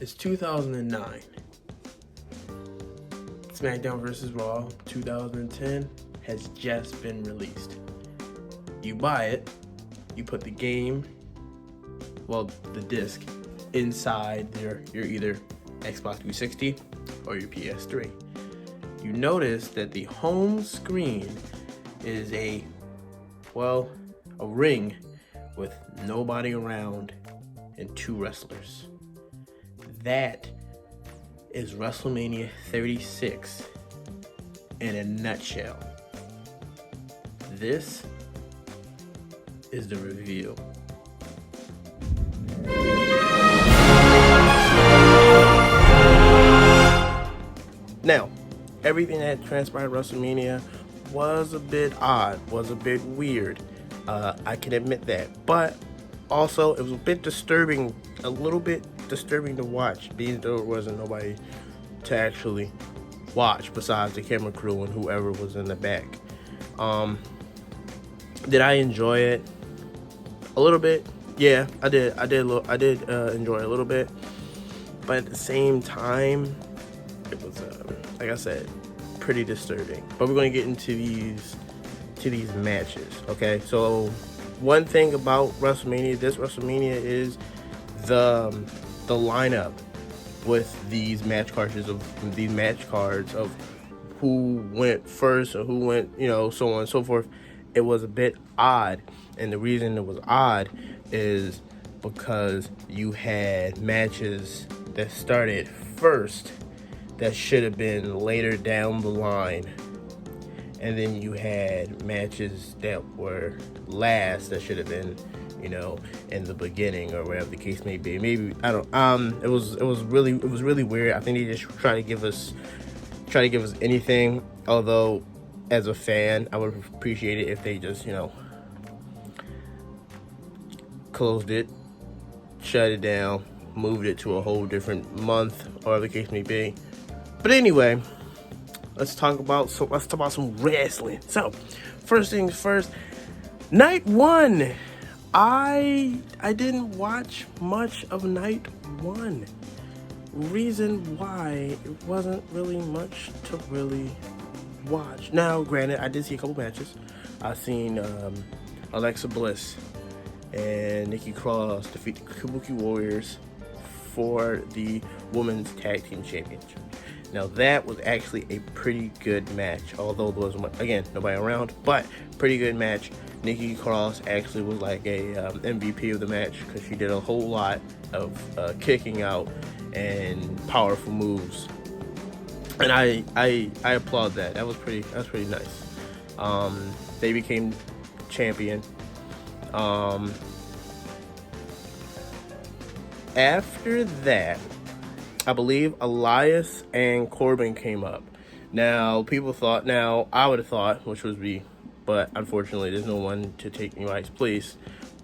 It's 2009. SmackDown vs. Raw 2010 has just been released. You buy it, you put the game, the disc, inside your either Xbox 360 or your PS3. You notice that the home screen is a ring with nobody around and two wrestlers. That is WrestleMania 36 in a nutshell. This is the review. Now, everything that transpired at WrestleMania was a bit odd, was a bit weird. I can admit that. But also, it was a little bit disturbing to watch, being though there wasn't nobody to actually watch besides the camera crew and whoever was in the back. Did I enjoy it? A little bit. Yeah, I did. I did enjoy it a little bit. But at the same time, it was, like I said, pretty disturbing. But we're going to get into these matches, okay? So one thing about this WrestleMania is the lineup with these match cards of who went first or who went, so on and so forth. It was a bit odd, and the reason it was odd is because you had matches that started first that should have been later down the line, and then you had matches that were last that should have been, in the beginning or whatever the case may be. Maybe I don't. It was really weird. I think they just try to give us anything. Although, as a fan, I would appreciate it if they just closed it, shut it down, moved it to a whole different month, or whatever the case may be. But anyway, let's talk about some wrestling. So, first things first, night one. I didn't watch much of night one. Reason why, it wasn't really much to really watch. Now, granted, I did see a couple matches. I seen Alexa Bliss and Nikki Cross defeat the Kabuki Warriors for the Women's Tag Team Championship. Now, that was actually a pretty good match, although there was, again, nobody around, but pretty good match. Nikki Cross actually was like a MVP of the match because she did a whole lot of kicking out and powerful moves, and I applaud that. That was pretty nice. They became champion. After that, I believe Elias and Corbin came up. Now, I would have thought, which was me, but unfortunately, there's no one to take Elias' place.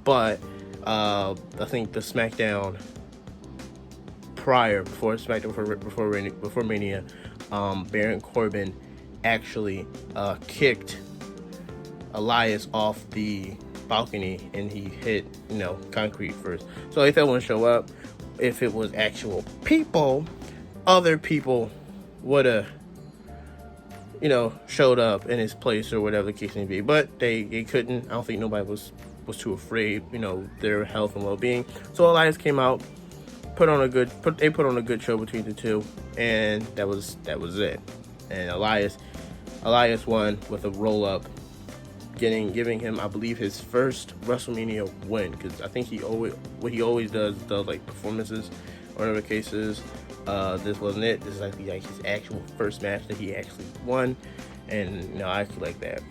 But I think the SmackDown before Mania, Baron Corbin actually kicked Elias off the balcony, and he hit concrete first. So if that wouldn't show up. If it was actual people, other people would have, showed up in his place or whatever the case may be. But they couldn't. I don't think nobody was too afraid, their health and well-being. So Elias came out, put on a good show between the two, and that was it. And Elias won with a roll-up, giving him, I believe, his first WrestleMania win, because I think he always does like performances or whatever the case is. This wasn't it. This is like his actual first match that he actually won, and I feel like that.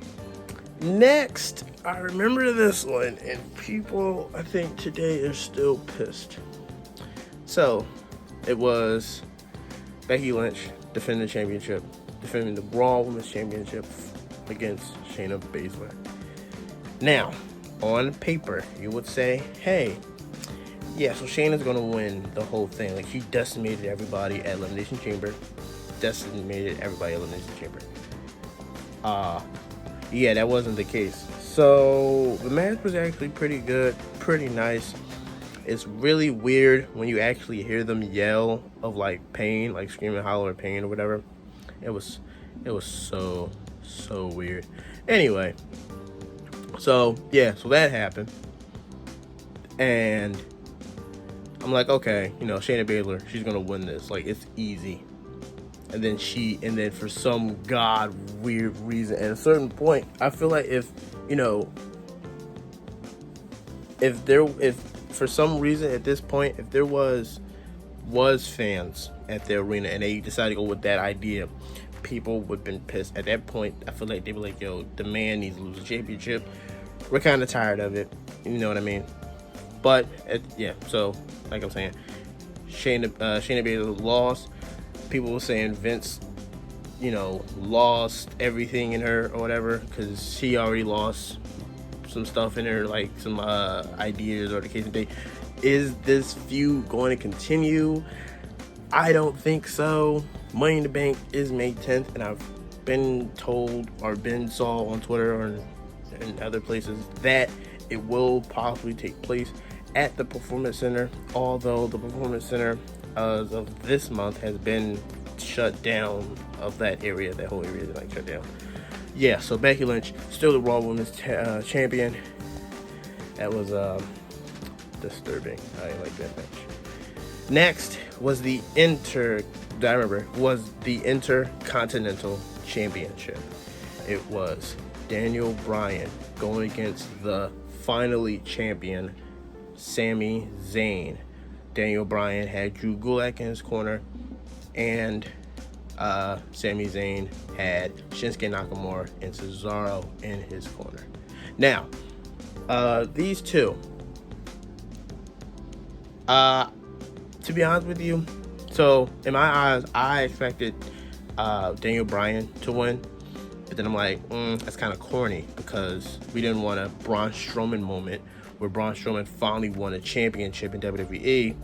Next, I remember this one, and people, I think today, are still pissed. So, it was Becky Lynch defending the Raw Women's Championship against Shayna Baszler. Now, on paper, you would say, hey, yeah, so Shayna's going to win the whole thing. Like, she decimated everybody at Elimination Chamber. Yeah, that wasn't the case. So, the match was actually pretty good, pretty nice. It's really weird when you actually hear them yell of like pain, like screaming, holler, pain or whatever. It was so weird. Anyway, so yeah, so that happened, and I'm like, okay, Shayna Baszler, she's gonna win this. Like, it's easy. And then for some god weird reason, at a certain point, I feel like if for some reason at this point, if there was fans at the arena and they decided to go with that idea, people would have been pissed. At that point, I feel like they were like, yo, the man needs to lose the championship. We're kind of tired of it. You know what I mean? But, so, like I'm saying, Shayna Baszler lost. People were saying Vince, lost everything in her or whatever, because she already lost some stuff in her, like some ideas or the case of the day. Is this feud going to continue? I don't think so. Money in the Bank is May 10th, and I've been told or been saw on Twitter or in other places that it will possibly take place at the Performance Center, although the Performance Center as of this month has been shut down of that area. That whole area is like shut down. Yeah, so Becky Lynch, still the Raw Women's champion. That was disturbing. I didn't like that match. Next was the Intercontinental Championship. It was Daniel Bryan going against the finally champion Sami Zayn. Daniel Bryan had Drew Gulak in his corner, and Sami Zayn had Shinsuke Nakamura and Cesaro in his corner. Now, these two, to be honest with you, so in my eyes, I expected Daniel Bryan to win, but then I'm like, that's kind of corny, because we didn't want a Braun Strowman moment where Braun Strowman finally won a championship in WWE,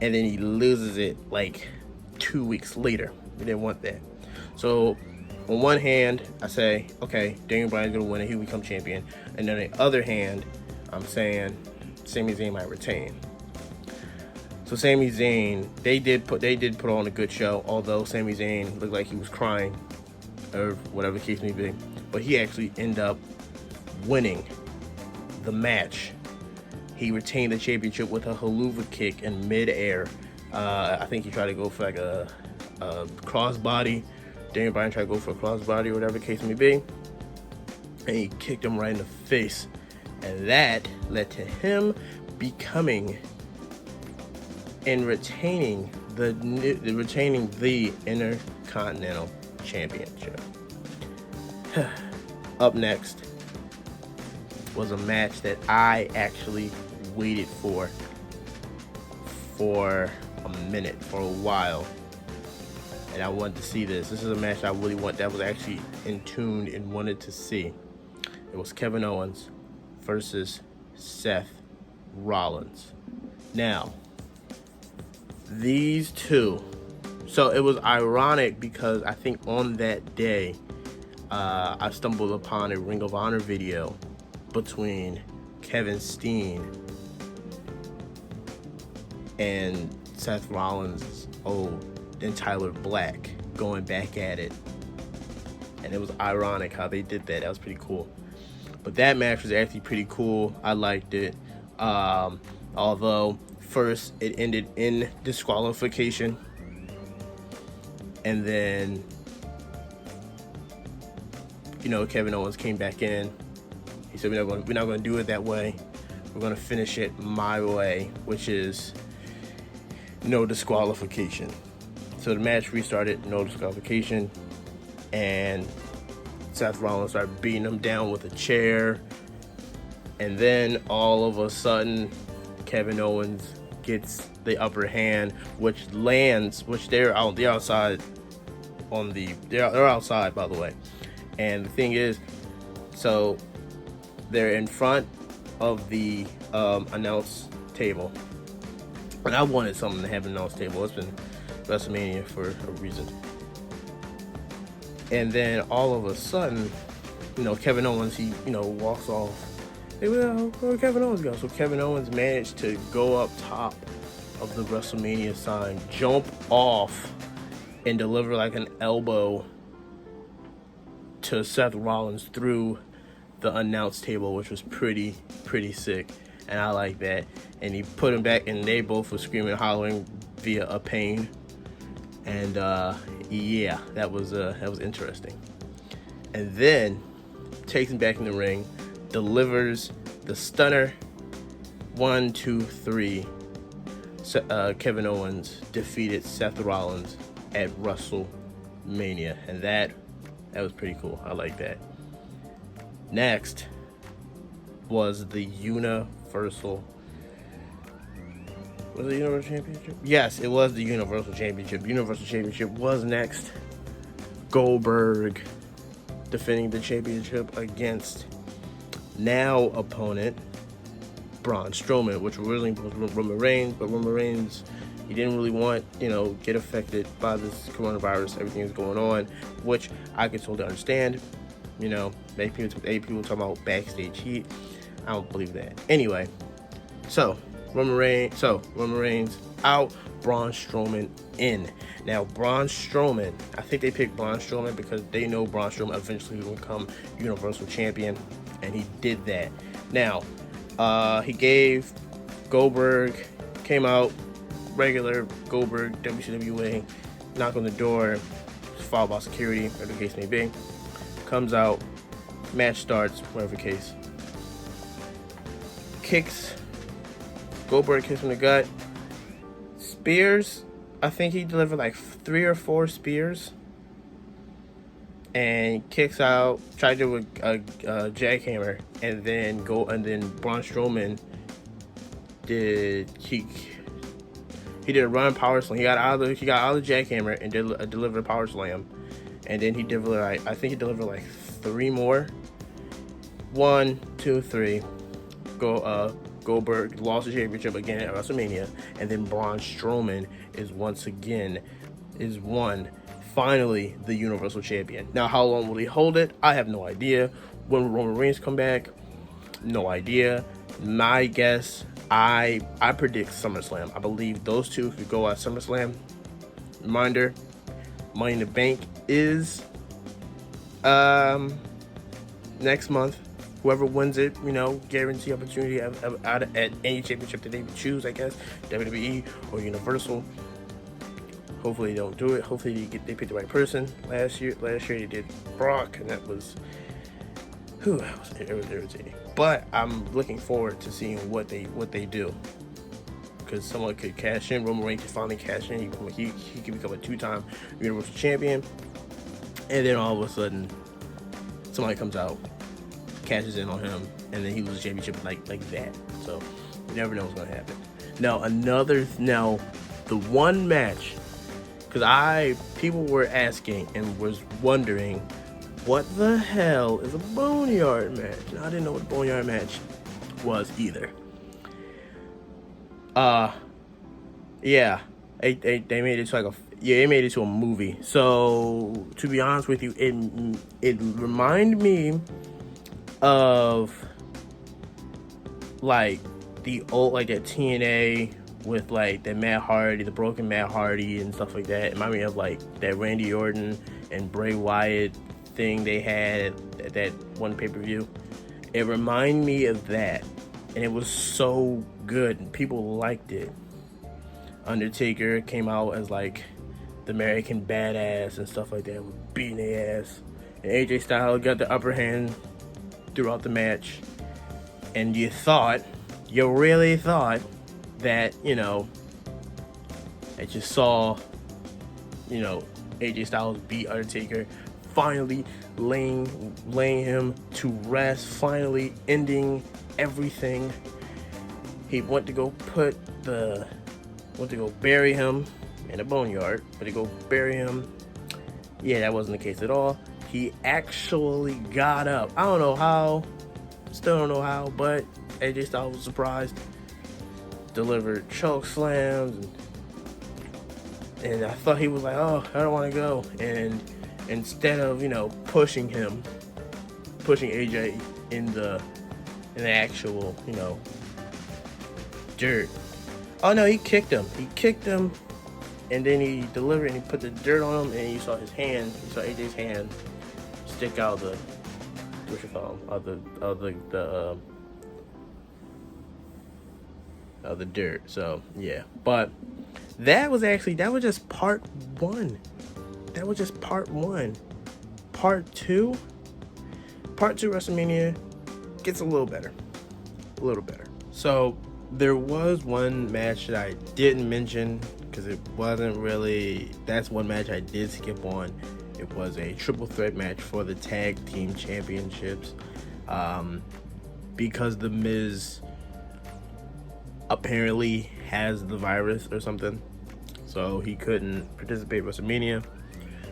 and then he loses it like 2 weeks later. We didn't want that. So on one hand, I say, okay, Daniel Bryan's gonna win and he'll become champion. And then on the other hand, I'm saying Sami Zayn might retain. So Sami Zayn, they did put on a good show, although Sami Zayn looked like he was crying or whatever the case may be. But he actually ended up winning the match. He retained the championship with a haluva kick in midair. I think he tried to go for like a crossbody. Daniel Bryan tried to go for a crossbody or whatever the case may be. And he kicked him right in the face. And that led to him becoming and retaining the Intercontinental Championship. Up next was a match that I actually waited for a minute, for a while, and I wanted to see this. This is a match I really that was actually in tune and wanted to see. It was Kevin Owens versus Seth Rollins. Now, these two, so it was ironic because I think on that day, I stumbled upon a Ring of Honor video between Kevin Steen and Seth Rollins and Tyler Black going back at it. And it was ironic how they did that. That was pretty cool. But that match was actually pretty cool. I liked it. Although, first, it ended in disqualification. And then, Kevin Owens came back in. He said, we're not going to do it that way. We're going to finish it my way, which is no disqualification. So the match restarted, no disqualification. And Seth Rollins started beating him down with a chair. And then all of a sudden, Kevin Owens gets the upper hand, which they're outside they're outside, by the way. And the thing is, so they're in front of the announce table. And I wanted something to have an announce table. It's been Wrestlemania for a reason. And then all of a sudden, Kevin Owens, he, walks off where Kevin Owens go? So Kevin Owens managed to go up top of the WrestleMania sign, jump off, and deliver like an elbow to Seth Rollins through the announce table, which was pretty sick, and I like that. And he put him back, and they both were screaming and hollering via a pain. And yeah, that was interesting. And then takes him back in the ring, delivers the stunner. 1, 2, 3. Kevin Owens defeated Seth Rollins at WrestleMania, and that was pretty cool. I like that. Next was the Universal. Was it the Universal Championship? Yes, it was the Universal Championship. Universal Championship was next. Goldberg defending the championship against now opponent Braun Strowman, which originally was Roman Reigns, but Roman Reigns, he didn't really want, get affected by this coronavirus, everything that's going on, which I can totally understand. Many people talking about backstage heat. I don't believe that. Anyway, so Roman Reigns out, Braun Strowman in. Now, Braun Strowman, I think they picked Braun Strowman because they know Braun Strowman eventually will become Universal Champion, and he did that. Now, he gave Goldberg, came out, regular Goldberg, WCW, knock on the door, followed by security, whatever the case may be. Comes out, match starts, whatever the case. Goldberg kicks him in the gut. Spears, I think he delivered like 3 or 4 spears. And kicks out, tried to do a jackhammer, and then Braun Strowman did he did a run power slam. He got out of the jackhammer and delivered a power slam, and then he delivered like 3 more. 1, 2, 3. Goldberg lost the championship again at WrestleMania, and then Braun Strowman is finally the Universal Champion. Now, how long will he hold it? I have no idea. When will Roman Reigns come back? No idea. My guess, I predict SummerSlam. I believe those two could go at SummerSlam. Reminder, Money in the Bank is next month. Whoever wins it, guarantee opportunity at any championship that they would choose, I guess, WWE or Universal. Hopefully they don't do it. Hopefully they pick the right person. Last year they did Brock, and that was irritating. But I'm looking forward to seeing what they do, because someone could cash in. Roman Reigns could finally cash in. He could become a 2-time Universal Champion, and then all of a sudden somebody comes out, cashes in on him, and then he loses the championship like that. So you never know what's gonna happen. Now the one match, because people were asking and was wondering, what the hell is a Boneyard match? And I didn't know what a Boneyard match was either. Yeah, they made it to they made it to a movie. So to be honest with you, it reminded me of like the old, like that TNA with like the Matt Hardy, the broken Matt Hardy and stuff like that. It reminded me of like that Randy Orton and Bray Wyatt thing they had at that one pay-per-view. It reminded me of that, and it was so good and people liked it. Undertaker came out as like the American badass and stuff like that, beating their ass, and AJ Styles got the upper hand throughout the match. And you really thought that, that you saw, AJ Styles beat Undertaker, finally laying him to rest, finally ending everything. He went to go bury him in a boneyard, but to go bury him. Yeah, that wasn't the case at all. He actually got up. I don't know how, still don't know how, but AJ Styles was surprised. Delivered choke slams, and I thought he was like, oh, I don't want to go. And instead of, pushing AJ in the in the actual, dirt. Oh no, he kicked him. And then he delivered and he put the dirt on him, and you saw AJ's hand stick out the the dirt. So yeah, but that was just part one. That was just part one. Part two WrestleMania gets a little better. So there was one match that I didn't mention because it wasn't really. That's one match I did skip on. It was a triple threat match for the tag team championships, because the Miz apparently has the virus or something, so he couldn't participate in WrestleMania.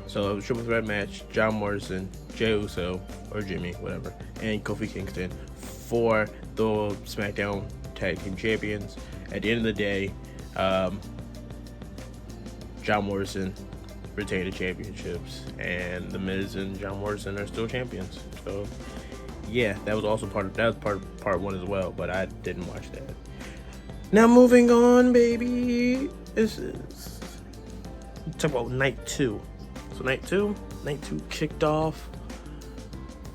So it was a triple threat match: John Morrison, Jey Uso, or Jimmy, whatever, and Kofi Kingston for the SmackDown Tag Team Champions. At the end of the day, John Morrison retained the championships, and the Miz and John Morrison are still champions. So yeah, that was part one as well, but I didn't watch that. Now moving on, baby. This is talk about night two. So night two kicked off.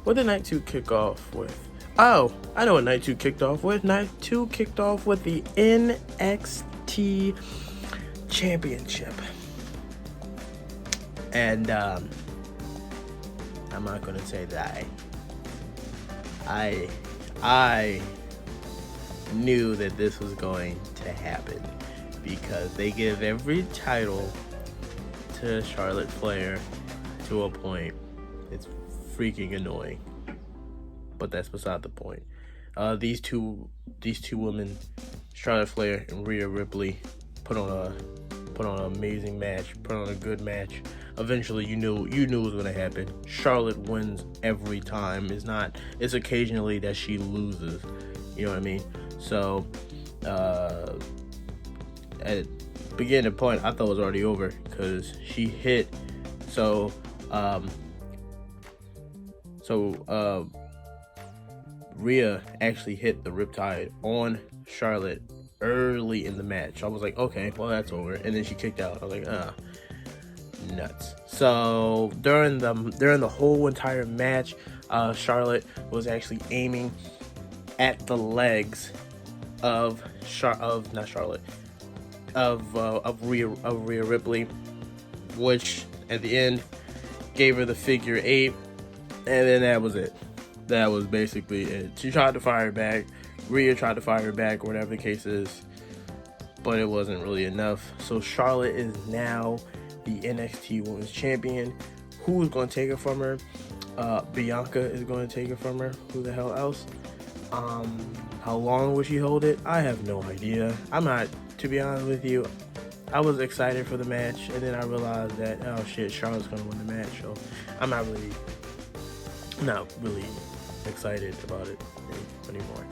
What did night two kick off with? Oh, I know what night two kicked off with. Night two kicked off with the NXT Championship. And I'm not gonna say that I knew that this was going to happen, because they give every title to Charlotte Flair to a point. It's freaking annoying, but that's beside the point. These two women, Charlotte Flair and Rhea Ripley, put on an amazing match, put on a good match. Eventually, you knew it was going to happen. Charlotte wins every time. It's occasionally that she loses. You know what I mean? So, at beginning point, I thought it was already over because she hit. Rhea actually hit the Riptide on Charlotte early in the match. I was like, okay, well, that's over. And then she kicked out. I was like, nuts. So during the whole entire match, Charlotte was actually aiming at the legs of Rhea Ripley, which at the end gave her the figure 8, and then that was it. That was basically it. She tried to fire back. Rhea tried to fire her back, or whatever the case is, but it wasn't really enough. So Charlotte is now the NXT Women's Champion. Who is going to take it from her? Bianca is going to take it from her. Who the hell else? How long will she hold it? I have no idea. To be honest with you, I was excited for the match, and then I realized that, oh shit, Charlotte's going to win the match. So I'm not really excited about it anymore.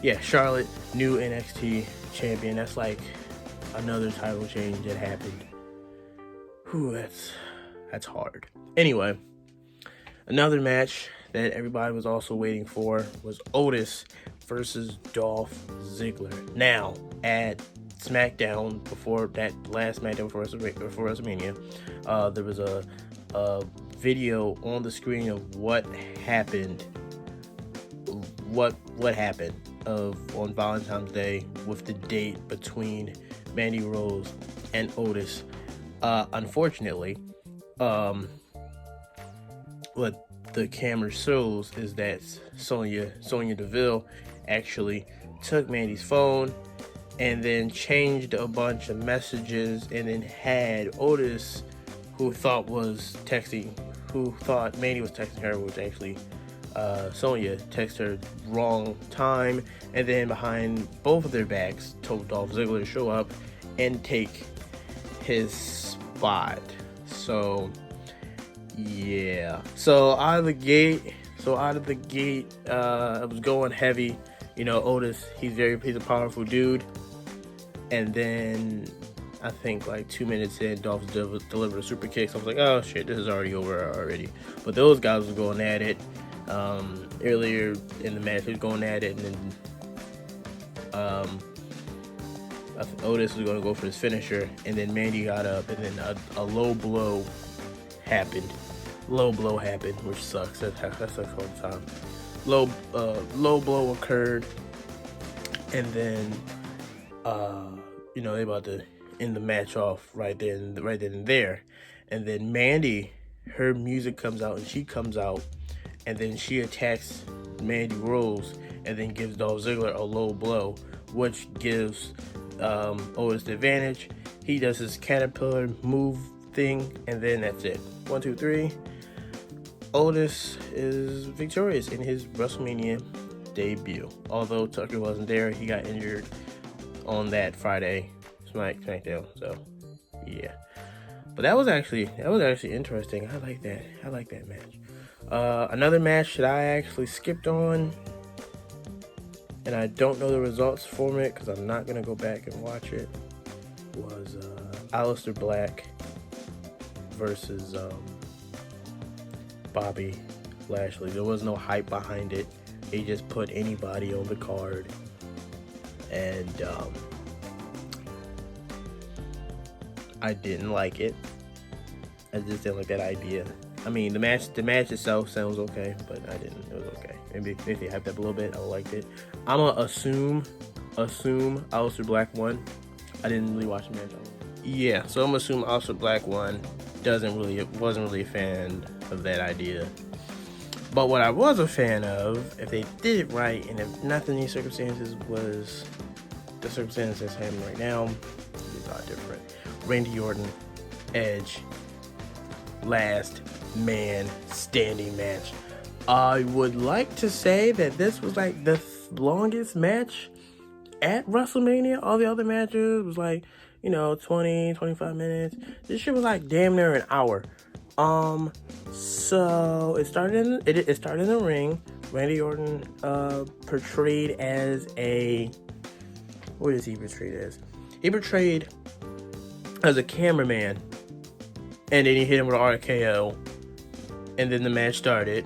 Yeah, Charlotte, new NXT champion. That's like another title change that happened. Whew, that's hard. Anyway, another match that everybody was also waiting for was Otis versus Dolph Ziggler. Now, at SmackDown, before that last SmackDown before WrestleMania, there was a video on the screen of what happened. What happened on Valentine's Day with the date between Mandy Rose and Otis. Unfortunately, what the camera shows is that Sonya Deville actually took Mandy's phone and then changed a bunch of messages, and then had Otis, who thought Mandy was texting her, was actually Sonya, text her wrong time, and then behind both of their backs told Dolph Ziggler to show up and take his spot. So yeah, so out of the gate, it was going heavy. Otis, he's a powerful dude, and then I think like 2 minutes in, Dolph delivered a super kick. So I was like, oh shit, this is already over already. But those guys were going at it. Earlier in the match, he was going at it, and then Otis was going to go for his finisher, and then Mandy got up, and then a low blow happened. Which sucks. That sucks all the time. Low blow occurred, and then they about to end the match off right then and there, and then Mandy, her music comes out, and she comes out, and then she attacks Mandy Rose, and then gives Dolph Ziggler a low blow, which gives Otis the advantage. He does his caterpillar move thing, and then that's it. 1, 2, 3. Otis is victorious in his WrestleMania debut. Although Tucker wasn't there, he got injured on that Friday SmackDown. So yeah, but that was actually interesting. I like that match. Another match that I actually skipped on, and I don't know the results from it because I'm not gonna go back and watch it, was Aleister Black versus Bobby Lashley. There was no hype behind it. They just put anybody on the card, and I didn't like it. I just didn't like that idea. I mean, the match itself sounds okay, but I didn't. It was okay. Maybe if they hyped up a little bit, I liked it. I'm gonna assume Aleister Black won. I didn't really watch the match. Yeah, so I'm gonna assume Aleister Black won. Wasn't really a fan of that idea. But what I was a fan of, if they did it right, and if not in these circumstances was the circumstances that's happening right now, it'd be a lot different. Randy Orton, Edge, last man standing match. I would like to say that this was like the longest match at WrestleMania. All the other matches was like, 20, 25 minutes. This shit was like damn near an hour. So it started in the ring. Randy Orton portrayed as what is he portrayed as? He portrayed as a cameraman, and then he hit him with an RKO, and then the match started,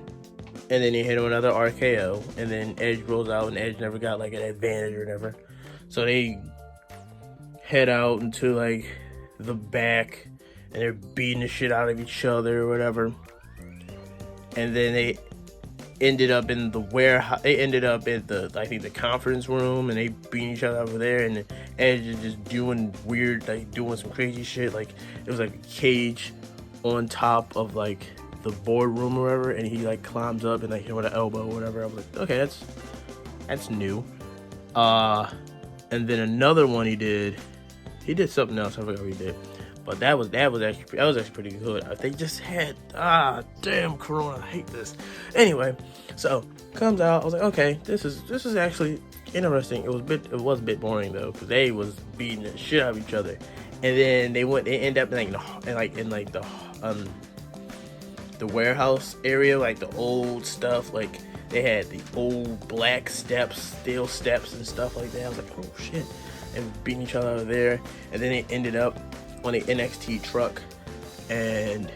and then he hit him with another RKO, and then Edge rolls out, and Edge never got like an advantage or whatever. So they head out into like the back, and they're beating the shit out of each other or whatever. And then they ended up in the warehouse. They ended up at the conference room, and they beating each other over there. And Edge is just doing weird, doing some crazy shit. Like it was like a cage on top of like the boardroom or whatever, and he climbs up and hit him with an elbow or whatever. I was like, okay, that's new. And then another one he did something else. I forgot what he did. But that was actually pretty good. They just had damn Corona, I hate this. Anyway, so comes out. I was like, okay, this is actually interesting. It was a bit boring though, because they was beating the shit out of each other, and then they end up in the warehouse area, like the old stuff. Like they had the old black steel steps and stuff like that. I was like, oh shit, and beating each other over there, and then they ended up on the NXT truck, and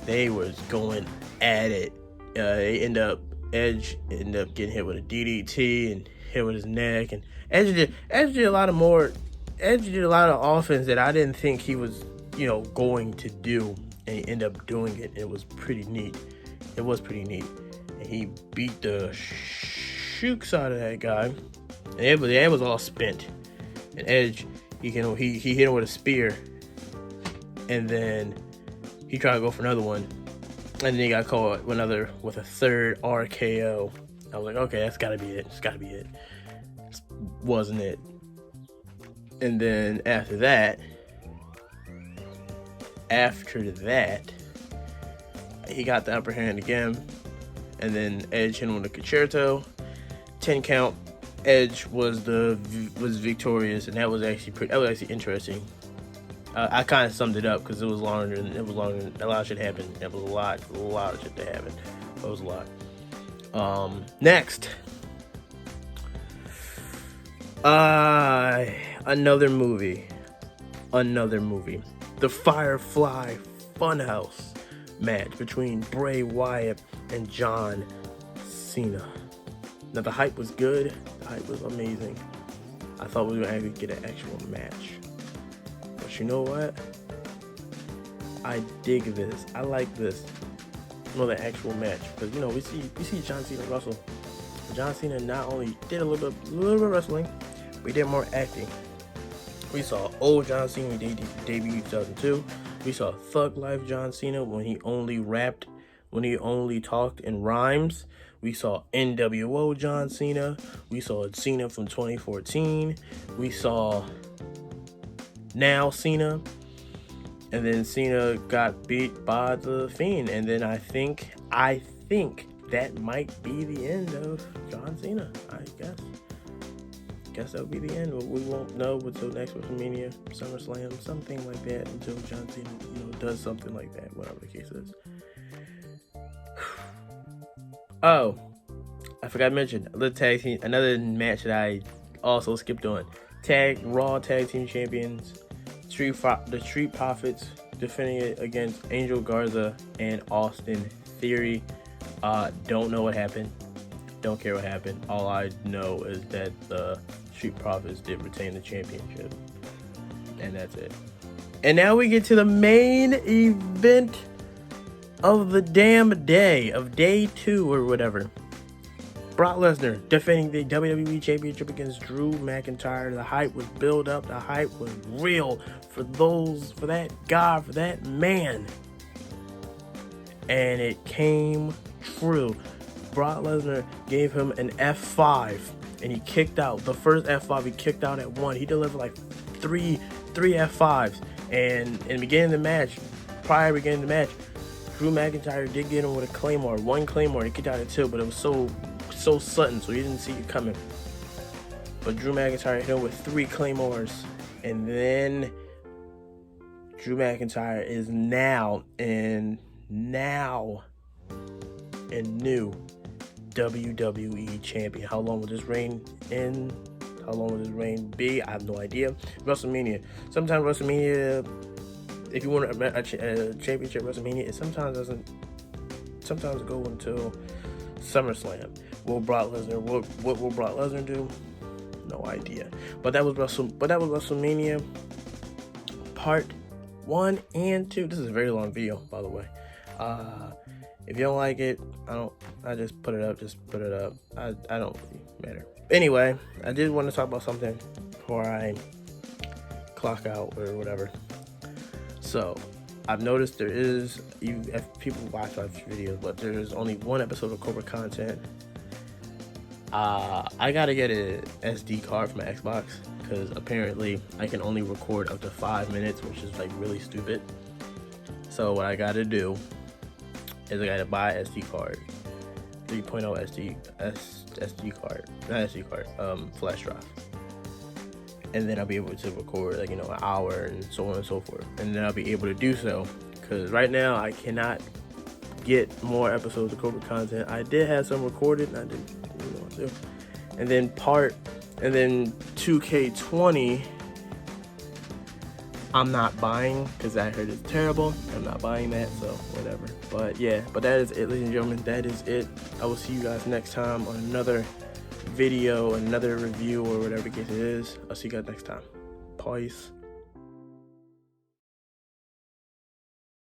they was going at it. Edge ended up getting hit with a DDT and hit with his neck, and Edge did a lot of offense that I didn't think he was, going to do, and he ended up doing it. It was pretty neat. And he beat the shooks out of that guy, and it was all spent. And Edge, he hit him with a spear, and then he tried to go for another one, and then he got caught with a third RKO. I was like, okay, that's gotta be it. It's gotta be it. Wasn't it? And then after that, he got the upper hand again, and then Edge hit him with a concerto, 10 count. Edge was victorious, and that was actually interesting. I kind of summed it up because it was longer. A lot of shit happened. It was a lot of shit that happened. It was a lot. Next, another movie, the Firefly Funhouse match between Bray Wyatt and John Cena. Now the hype was good. The hype was amazing. I thought we were going to actually get an actual match. But you know what? I dig this. I like this. More than actual match. Because, you know, we see John Cena wrestle. John Cena not only did a little bit of wrestling, but he did more acting. We saw old John Cena when he debuted in 2002. We saw Thug Life John Cena when he only rapped, when he only talked in rhymes. We saw NWO John Cena. We saw Cena from 2014. We saw now Cena. And then Cena got beat by The Fiend. And then I think that might be the end of John Cena, I guess. Guess that'll be the end. We won't know until next WrestleMania, SummerSlam, something like that, until John Cena, you know, does something like that, whatever the case is. Oh, I forgot to mention another match that I also skipped on. Raw Tag Team Champions, the Street Profits defending it against Angel Garza and Austin Theory. Don't know what happened. Don't care what happened. All I know is that the Street Profits did retain the championship. And that's it. And now we get to the main event of the damn day, of day 2 or whatever. Brock Lesnar defending the WWE Championship against Drew McIntyre. The hype was built up. The hype was real for that man. And it came true. Brock Lesnar gave him an F5 and he kicked out. The first F5 he kicked out at 1. He delivered like three F5s. And in the beginning of the match, prior to beginning of the match, Drew McIntyre did get him with a Claymore. 1 Claymore, he kicked out at 2, but it was so sudden, so he didn't see it coming. But Drew McIntyre hit him with 3 Claymores. And then Drew McIntyre is now in new WWE champion. How long will this reign end? How long will this reign be? I have no idea. WrestleMania. Sometimes WrestleMania, if you want a championship WrestleMania, it sometimes go until SummerSlam. What will Brock Lesnar do? No idea. But that was WrestleMania part 1 and 2. This is a very long video, by the way. If you don't like it, I just put it up. I don't really matter. Anyway, I did want to talk about something before I clock out or whatever. So, I've noticed if people watch my videos, but there's only 1 episode of corporate content. I gotta get an SD card for my Xbox, because apparently I can only record up to 5 minutes, which is like really stupid. So what I gotta do is I gotta buy an SD card, 3.0 flash drive, and then I'll be able to record like, an hour and so on and so forth, and then I'll be able to do so, because right now I cannot get more episodes of corporate content. I did have some recorded, and I didn't really want to. And then 2K20 I'm not buying, because I heard it's terrible. I'm not buying that, so whatever. But yeah, that is it, ladies and gentlemen. That is it. I will see you guys next time on another video, another review, or whatever the case it is. I'll see you guys next time. Peace.